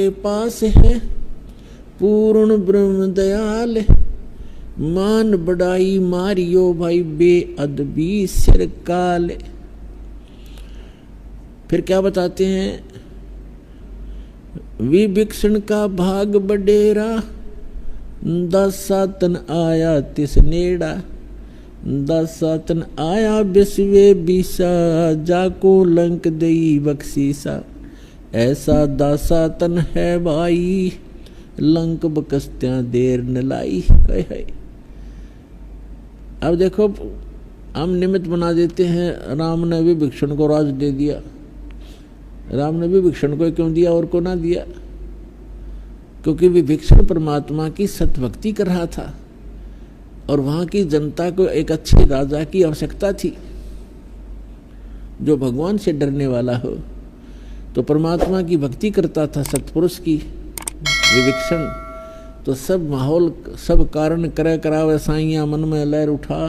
के पास है पूर्ण ब्रह्म दयाल, मान बढ़ाई मारियो भाई बेअदबी सिर काल। फिर क्या बताते हैं, विभीषण का भाग बडेरा, दासातन आया तिस नेड़ा, दासातन आया बिस्वे बीसा, जाको लंक दई बख्शीसा। ऐसा दासातन है भाई, लंक बकस्त्या देर न लाई। है। अब देखो, हम निमित्त बना देते हैं, राम ने विभीषण को राज दे दिया। राम ने विभीषण को क्यों दिया और को ना दिया? क्योंकि विभीषण परमात्मा की सतभक्ति कर रहा था और वहां की जनता को एक अच्छे राजा की आवश्यकता थी जो भगवान से डरने वाला हो। तो परमात्मा की भक्ति करता था सतपुरुष की विभीषण। तो सब माहौल, सब कारण करे करावे साइया, मन में लहर उठा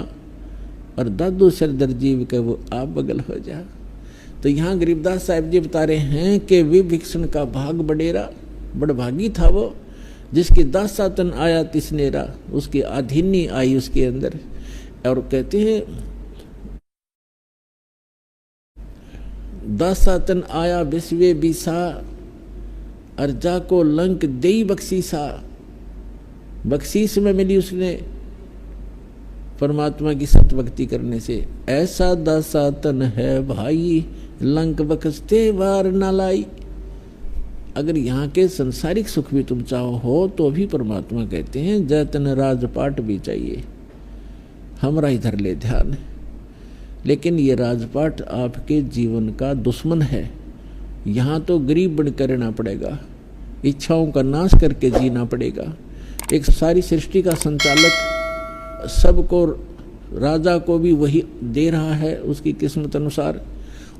और दादू सिर दर्जीव के वो आप बगल हो जा। तो यहाँ गरीबदास साहिब जी बता रहे हैं कि विभीषण का भाग बडेरा, बड़भागी था वो, जिसके दासातन आया तिसनेरा, उसकी अधीनी आई उसके अंदर। और कहते हैं दासातन आया विश्वे बीसा, अर्जा को लंक देई बख्शीसा। बख्शीश में मिली उसने परमात्मा की सतभक्ति करने से। ऐसा दासातन है भाई, लंक बख्शते वार न लाई। अगर यहाँ के संसारिक सुख भी तुम चाहो हो तो भी परमात्मा कहते हैं जैतन राजपाट भी चाहिए, हमरा इधर ले ध्यान। लेकिन ये राजपाट आपके जीवन का दुश्मन है। यहाँ तो गरीब बनकर रहना पड़ेगा, इच्छाओं का नाश करके जीना पड़ेगा। एक सारी सृष्टि का संचालक सबको, राजा को भी वही दे रहा है उसकी किस्मत अनुसार।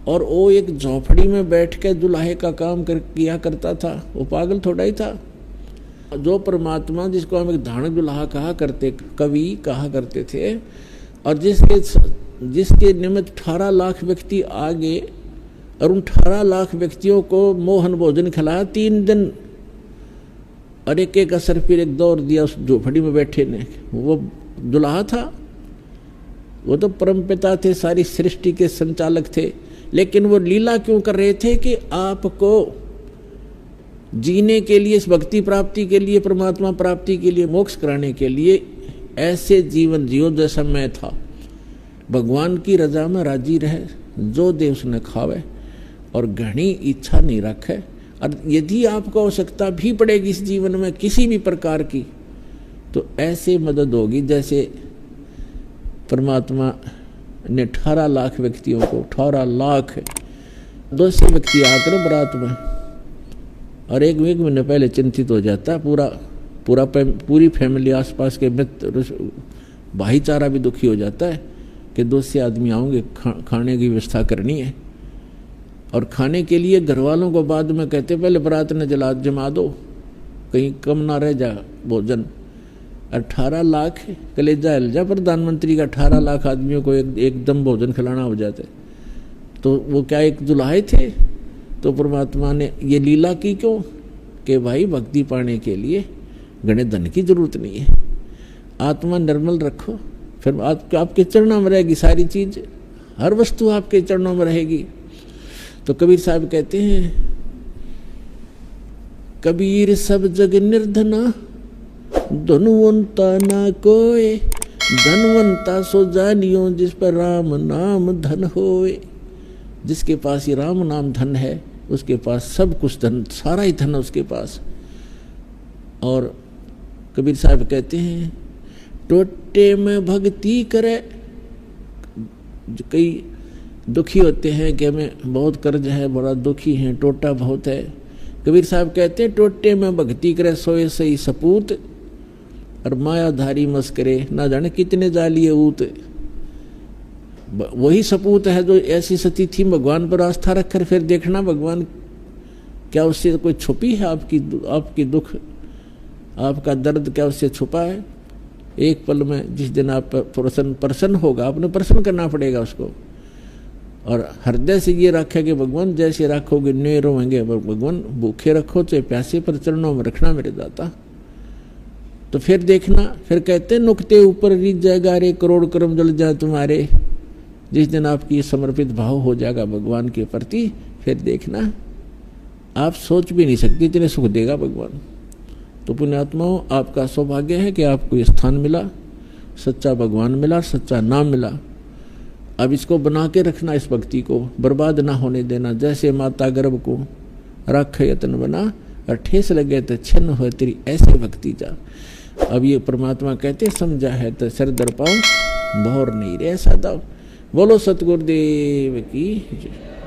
और वो एक झोपड़ी में बैठ के दुल्हे का काम किया करता था, वो पागल थोड़ा ही था। जो परमात्मा जिसको हम एक धानक दुल्हा कहा करते, कवि कहा करते थे, और जिसके निमित्त 18 लाख व्यक्ति आ गए और उन 18 लाख व्यक्तियों को मोहन भोजन खिलाया 3 दिन, और एक असर फिर एक दौर दिया उस झोपड़ी में बैठे ने। वो दुल्हा था, वो तो परमपिता थे, सारी सृष्टि के संचालक थे। लेकिन वो लीला क्यों कर रहे थे कि आपको जीने के लिए, इस भक्ति प्राप्ति के लिए, परमात्मा प्राप्ति के लिए, मोक्ष कराने के लिए ऐसे जीवन जियो जैसा मैं था। भगवान की रजा में राजी रहे, जो दे उसने खावे, और घनी इच्छा नहीं रखे। और यदि आपको आवश्यकता भी पड़ेगी इस जीवन में किसी भी प्रकार की, तो ऐसे मदद होगी जैसे परमात्मा ने 18 लाख व्यक्तियों को, 18 लाख 200 व्यक्ति आकर बारात में, और एक महीने पहले चिंतित हो जाता है पूरी फैमिली, आसपास के मित्र, भाईचारा भी दुखी हो जाता है कि 200 आदमी आओगे, खाने की व्यवस्था करनी है। और खाने के लिए घर वालों को बाद में कहते पहले बारात ने जमा दो, कहीं कम ना रह जा भोजन। 18 लाख कलेजा हिल जा, प्रधानमंत्री का 18 लाख आदमियों को एकदम भोजन खिलाना हो जाते। तो वो क्या एक दुल्हे थे? तो परमात्मा ने ये लीला की क्यों कि भाई भक्ति पाने के लिए गणे धन की जरूरत नहीं है, आत्मा निर्मल रखो, फिर आपके चरणों में रहेगी सारी चीज, हर वस्तु आपके चरणों में रहेगी। तो कबीर साहब कहते हैं, कबीर सब जग निर्धना, धनवंता ना कोय, धनवंता सो जानियो जिस पर राम नाम धन होए। जिसके पास ये राम नाम धन है उसके पास सब कुछ धन, सारा ही धन है उसके पास। और कबीर साहब कहते हैं, टोटे में भक्ति करे। कई दुखी होते हैं कि हमें बहुत कर्ज है, बड़ा दुखी हैं, टोटा बहुत है। कबीर साहब कहते हैं, टोटे में भक्ति करे सोए सही सपूत, और मायाधारी मस्करे ना जाने कितने जालिए ऊत। वही सपूत है जो ऐसी सती थी, भगवान पर आस्था रखकर फिर देखना भगवान क्या उससे कोई छुपी है, आपकी दुख, आपका दर्द क्या उससे छुपा है? एक पल में जिस दिन आप प्रसन्न होगा, आपने प्रसन्न करना पड़ेगा उसको। और हृदय से ये रखा कि भगवान जैसे रखोगे न्यों रोएंगे, भगवान भूखे रखो चाहे प्यासे पर चरणों में रखना मेरे दाता। तो फिर देखना, फिर कहते नुकते ऊपर रीत जाएगा रे करोड़ कर्म जल जाए तुम्हारे। जिस दिन आपकी समर्पित भाव हो जाएगा भगवान के प्रति, फिर देखना आप सोच भी नहीं सकते इतने सुख देगा भगवान। तो पुण्यात्माओं, आपका सौभाग्य है कि आपको ये स्थान मिला, सच्चा भगवान मिला, सच्चा नाम मिला। अब इसको बना के रखना, इस भक्ति को बर्बाद ना होने देना। जैसे माता गर्भ को रख यत्न बना, और ठेस लगे तो छिन्न हो तेरी ऐसी भक्ति जा। अब ये परमात्मा कहते समझा है तो सर दर पाओ भौर नहीं रे सादा। बोलो सतगुरुदेव की जय।